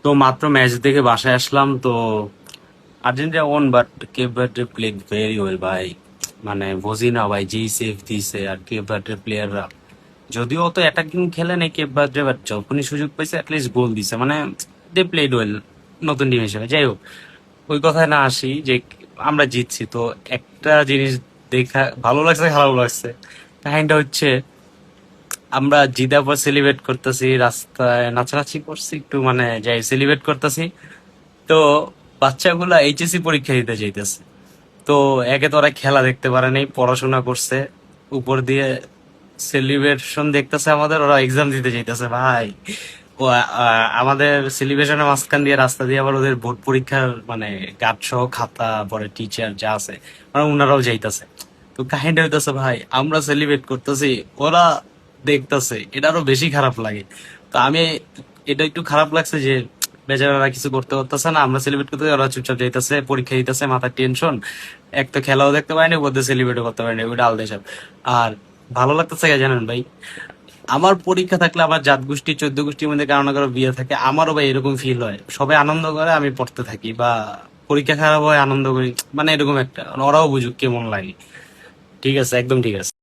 তো মাত্র ম্যাচ দেখে বাসায় আসলাম। তো Argentina won, but Cape Verde played very well ভাই। মানে বুঝি না ভাই, যেই সেফ দিছে আর কেপ ভার্ডের প্লেয়াররা যদিও অত অ্যাটাকিং খেলে নেই কেপ ভার্ডে, বাট যখনই সুযোগ পাইছে অ্যাটলিস্ট গোল দিছে। মানে দে প্লেড ওয়েল নতুন টিম হিসেবে। যাই হোক, ওই কথায় না আসি যে আমরা জিতছি। তো একটা জিনিস দেখা ভালো লাগছে, খারাপ লাগছে। কাহিনীটা হচ্ছে, আমরা জিতার পর সেলিব্রেট করতেছি, রাস্তায় নাচানাচি করছি একটু, মানে যাই সেলিব্রেট করতেছি। তো বাচ্চাগুলা এইচএসসি পরীক্ষা দিতে যাইতেছে। তো একে তো ওরা খেলা দেখতে পারে নাই, পড়াশোনা করছে, উপর দিয়ে সেলিব্রেশন দেখতেছে আমাদের, ওরা এক্সাম দিতে যাইতেছে ভাই। ও আমাদের সেলিব্রেশনের মাঝখান দিয়ে রাস্তা দিয়ে আবার ওদের বোর্ড পরীক্ষার মানে গার্ড সহ খাতা, পরে টিচার যা আছে মানে ওনারাও যাইতেছে। তো কাহিনীটা হইতেছে ভাই, আমরা সেলিব্রেট করতেছি, ওরা দেখতেছে, এটা আরো বেশি খারাপ লাগে। তো আমি, এটা একটু খারাপ লাগছে যে বেচারারা কিছু করতে পারতেছে না, আমরা সেলিব্রেট করতে ওরা চুপচাপ যাইতেছে, পরীক্ষা দিতেছে, মাথার টেনশন। এক তো খেলাও দেখতে পারেনি, ওদের সেলিব্রেটও করতে পারেনি, ওইটা আলাদা হিসাব। আর ভালো লাগতেছে কি জানেন ভাই, আমার পরীক্ষা থাকলে আমার জাত গোষ্ঠী 14 গোষ্ঠীর মধ্যে কারো না কারো বিয়ে থাকে, আমারও ভাই এরকম ফিল হয়, সবাই আনন্দ করে আমি পড়তে থাকি, বা পরীক্ষা খারাপ হয় আনন্দ করি, মানে এরকম একটা, ওরাও বুঝুক কেমন লাগে। ঠিক আছে, একদম ঠিক আছে।